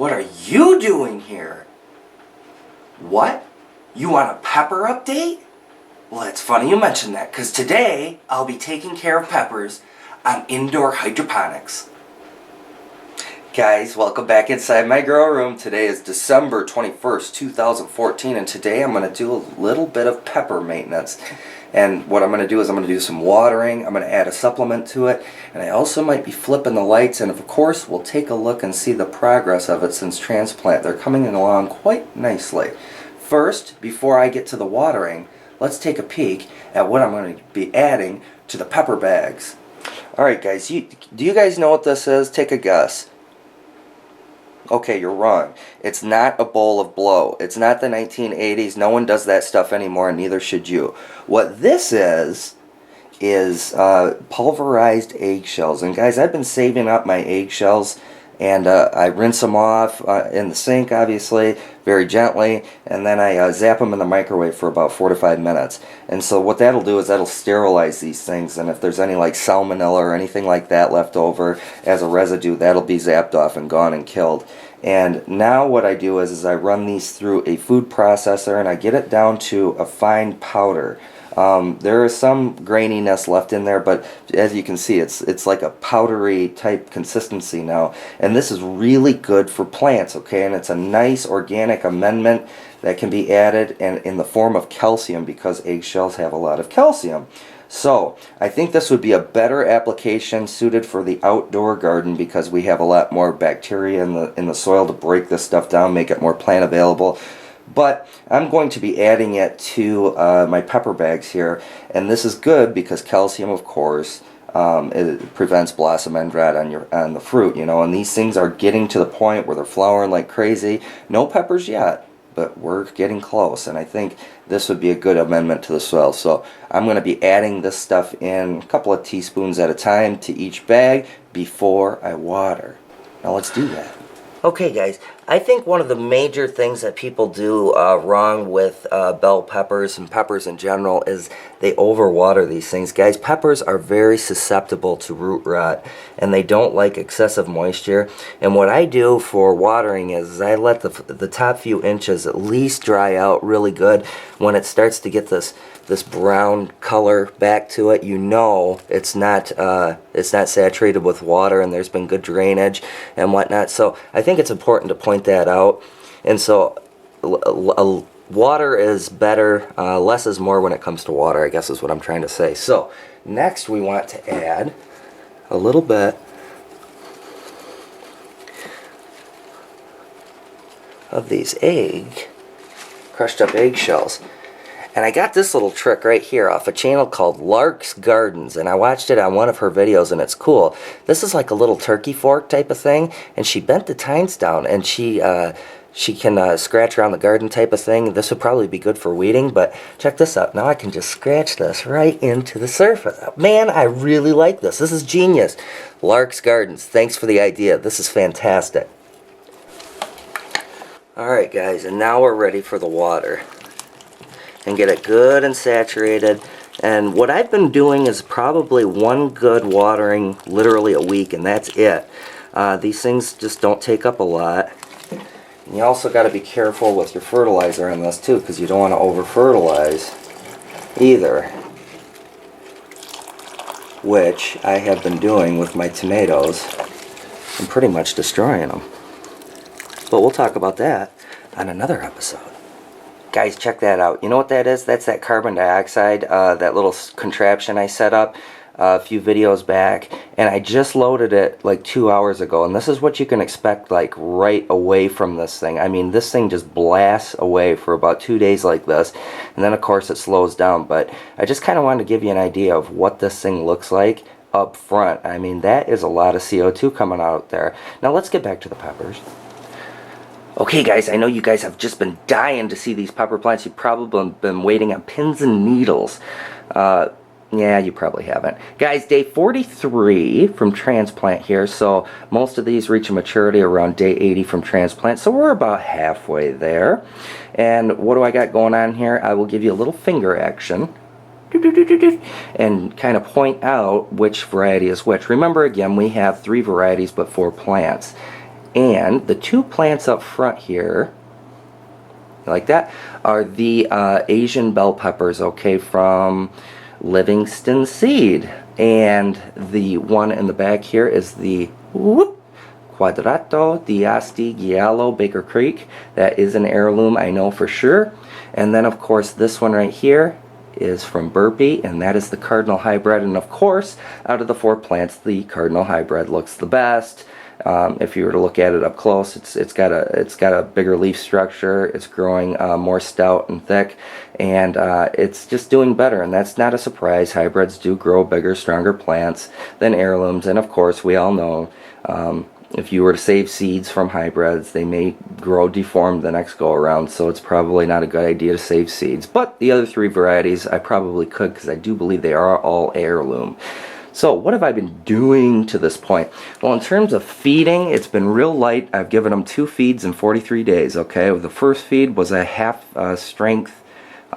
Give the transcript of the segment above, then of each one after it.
What are you doing here? What? You want a pepper update? Well, it's funny you mention that, because today I'll be taking care of peppers on indoor hydroponics. Guys, welcome back inside my grow room. Today is December 21st, 2014, and today I'm going to do a little bit of pepper maintenance. And what I'm going to do is I'm going to do some watering, I'm going to add a supplement to it, and I also might be flipping the lights, and of course we'll take a look and see the progress of it since transplant. They're coming along quite nicely. First, before I get to the watering, let's take a peek at what I'm going to be adding to the pepper bags. Alright guys, do you guys know what this is? Take a guess. Okay, you're wrong. It's not a bowl of blow. It's not the 1980s. No one does that stuff anymore, and neither should you. What this is pulverized eggshells. And guys, I've been saving up my eggshells, and I rinse them off in the sink, obviously, very gently, and then I zap them in the microwave for about 4 to 5 minutes. And so what that'll do is that'll sterilize these things, and if there's any like salmonella or anything like that left over as a residue, that'll be zapped off and gone and killed. And now what I do is I run these through a food processor, and I get it down to a fine powder. There is some graininess left in there, but as you can see, it's like a powdery type consistency now. And this is really good for plants, okay? And it's a nice organic amendment that can be added in the form of calcium, because eggshells have a lot of calcium. So I think this would be a better application suited for the outdoor garden, because we have a lot more bacteria in the soil to break this stuff down, make it more plant available. But I'm going to be adding it to my pepper bags here, and this is good because calcium, of course, it prevents blossom end rot on the fruit, you know. And these things are getting to the point where they're flowering like crazy. No peppers yet, but we're getting close, and I think this would be a good amendment to the soil. So I'm going to be adding this stuff in a couple of teaspoons at a time to each bag before I water. Now let's do that. Okay guys, I think one of the major things that people do wrong with bell peppers and peppers in general is they overwater these things. Guys, peppers are very susceptible to root rot, and they don't like excessive moisture. And what I do for watering is I let the top few inches at least dry out really good. When it starts to get this brown color back to it, you know it's not saturated with water, and there's been good drainage and whatnot. So I think it's important to point that out. And so water is better, less is more when it comes to water, I guess is what I'm trying to say. So next we want to add a little bit of these crushed up eggshells. And I got this little trick right here off a channel called Lark's Gardens, and I watched it on one of her videos, and it's cool. This is like a little turkey fork type of thing, and she bent the tines down, and she can scratch around the garden type of thing. This would probably be good for weeding, but check this out. Now I can just scratch this right into the surface. Man, I really like this. This is genius. Lark's Gardens, thanks for the idea. This is fantastic. Alright guys, and now we're ready for the water. And get it good and saturated. And what I've been doing is probably one good watering literally a week, and that's it. These things just don't take up a lot. And you also got to be careful with your fertilizer in this too, because you don't want to over fertilize either, which I have been doing with my tomatoes and pretty much destroying them. But we'll talk about that on another episode. Guys, check that out. You know what that is? That's that carbon dioxide, that little contraption I set up a few videos back, and I just loaded it like 2 hours ago, and this is what you can expect like right away from this thing. I mean, this thing just blasts away for about 2 days like this, and then of course it slows down. But I just kind of wanted to give you an idea of what this thing looks like up front. I mean, that is a lot of CO2 coming out there. Now let's get back to the peppers. Okay guys, I know you guys have just been dying to see these pepper plants. You've probably been waiting on pins and needles. Yeah, you probably haven't. Guys, day 43 from transplant here, so most of these reach a maturity around day 80 from transplant, so we're about halfway there. And what do I got going on here? I will give you a little finger action and kind of point out which variety is which. Remember, again, we have 3 varieties but 4 plants. And the two plants up front here, like that, are the Asian bell peppers, okay, from Livingston Seed. And the one in the back here is the Quadrato di Asti Giallo Baker Creek. That is an heirloom, I know for sure. And then of course this one right here is from Burpee, and that is the Cardinal Hybrid. And of course, out of the four plants, the Cardinal Hybrid looks the best. If you were to look at it up close, it's got a bigger leaf structure. It's growing more stout and thick, and it's just doing better. And that's not a surprise. Hybrids do grow bigger, stronger plants than heirlooms. And of course, we all know if you were to save seeds from hybrids, they may grow deformed the next go around. So it's probably not a good idea to save seeds. But the other three varieties, I probably could, because I do believe they are all heirloom. So what have I been doing to this point? Well, in terms of feeding, it's been real light. I've given them 2 feeds in 43 days, okay? The first feed was a half strength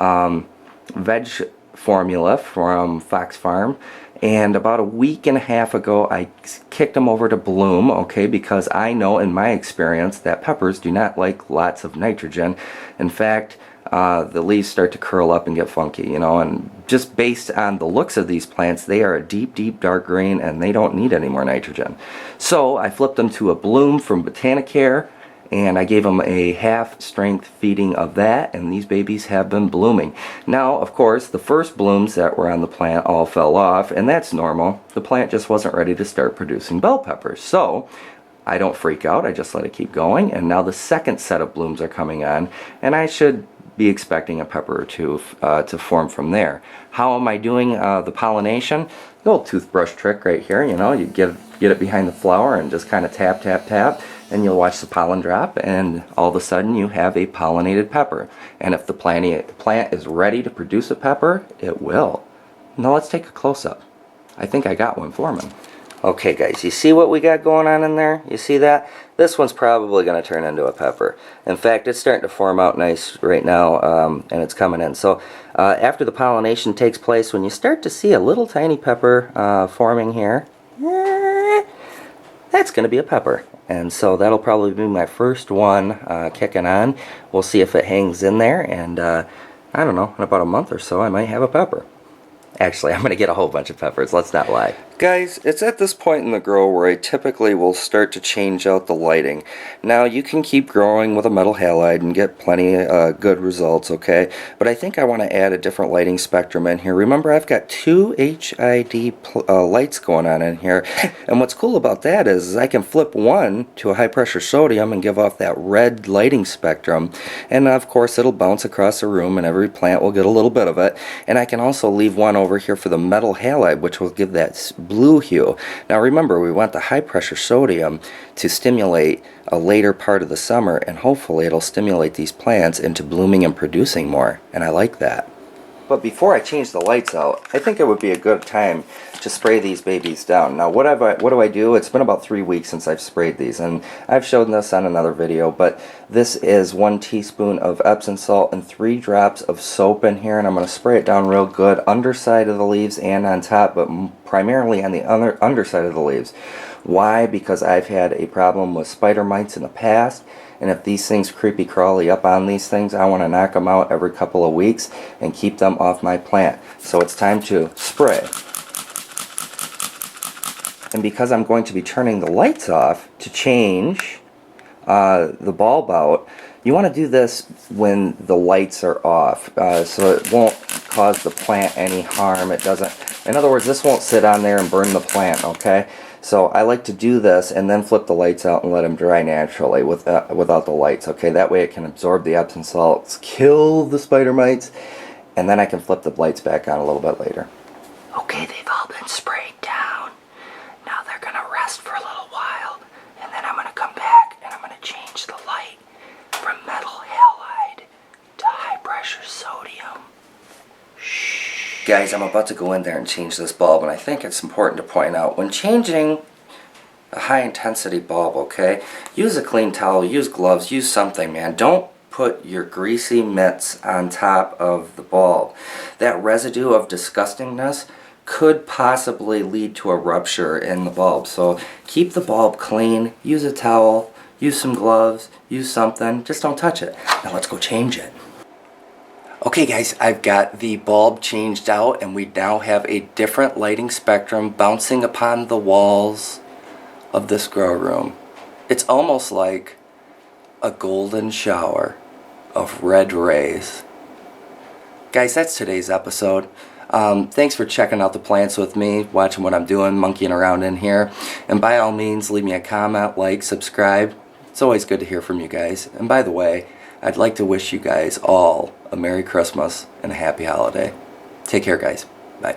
veg formula from Fox Farm. And about a week and a half ago, I kicked them over to Bloom, okay? Because I know in my experience that peppers do not like lots of nitrogen. In fact, the leaves start to curl up and get funky, you know, and just based on the looks of these plants, they are a deep, deep dark green, and they don't need any more nitrogen. So I flipped them to a Bloom from Botanicare, and I gave them a half strength feeding of that, and these babies have been blooming. Now, of course, the first blooms that were on the plant all fell off, and that's normal. The plant just wasn't ready to start producing bell peppers. So I don't freak out, I just let it keep going, and now the second set of blooms are coming on, and I should be expecting a pepper or two to form from there. How am I doing the pollination? The old toothbrush trick right here, you know, you get it behind the flower and just kind of tap, tap, tap, and you'll watch the pollen drop, and all of a sudden you have a pollinated pepper. And if the plant is ready to produce a pepper, it will. Now let's take a close-up. I think I got one forming. Okay guys, you see what we got going on in there? You see that? This one's probably going to turn into a pepper. In fact, it's starting to form out nice right now, and it's coming in. So after the pollination takes place, when you start to see a little tiny pepper forming here, that's going to be a pepper. And so that'll probably be my first one kicking on. We'll see if it hangs in there, and I don't know, in about a month or so I might have a pepper. Actually, I'm going to get a whole bunch of peppers, let's not lie. Guys, it's at this point in the grow where I typically will start to change out the lighting. Now, you can keep growing with a metal halide and get plenty good results, okay? But I think I want to add a different lighting spectrum in here. Remember, I've got 2 HID lights going on in here. And what's cool about that is I can flip one to a high pressure sodium and give off that red lighting spectrum. And of course, it'll bounce across the room and every plant will get a little bit of it. And I can also leave one over here for the metal halide, which will give that blue hue. Now remember, we want the high pressure sodium to stimulate a later part of the summer, and hopefully it'll stimulate these plants into blooming and producing more, and I like that. But before I change the lights out, I think it would be a good time to spray these babies down. Now what do I do? It's been about 3 weeks since I've sprayed these, and I've shown this on another video, but this is 1 teaspoon of Epsom salt and 3 drops of soap in here, and I'm going to spray it down real good underside of the leaves and on top, but primarily on the underside of the leaves. Why? Because I've had a problem with spider mites in the past, and if these things creepy crawly up on these things, I want to knock them out every couple of weeks and keep them off my plant. So it's time to spray. And because I'm going to be turning the lights off to change the bulb out, you want to do this when the lights are off, so it won't cause the plant any harm. It doesn't, in other words, this won't sit on there and burn the plant, okay? So I like to do this and then flip the lights out and let them dry naturally without the lights, okay? That way it can absorb the Epsom salts, kill the spider mites, and then I can flip the lights back on a little bit later. Okay, they've all been sprayed down. Now they're going to rest for a little while, and then I'm going to come back and I'm going to change the light from metal halide to high pressure sodium. Shh. Guys, I'm about to go in there and change this bulb, and I think it's important to point out, when changing a high intensity bulb, okay, use a clean towel, use gloves, use something, man. Don't put your greasy mitts on top of the bulb. That residue of disgustingness could possibly lead to a rupture in the bulb. So keep the bulb clean, use a towel, use some gloves, use something, just don't touch it. Now let's go change it. Okay guys, I've got the bulb changed out and we now have a different lighting spectrum bouncing upon the walls of this grow room. It's almost like a golden shower of red rays. Guys, that's today's episode. Thanks for checking out the plants with me, watching what I'm doing, monkeying around in here. And by all means, leave me a comment, like, subscribe. It's always good to hear from you guys. And by the way, I'd like to wish you guys all a Merry Christmas and a Happy Holiday. Take care, guys. Bye.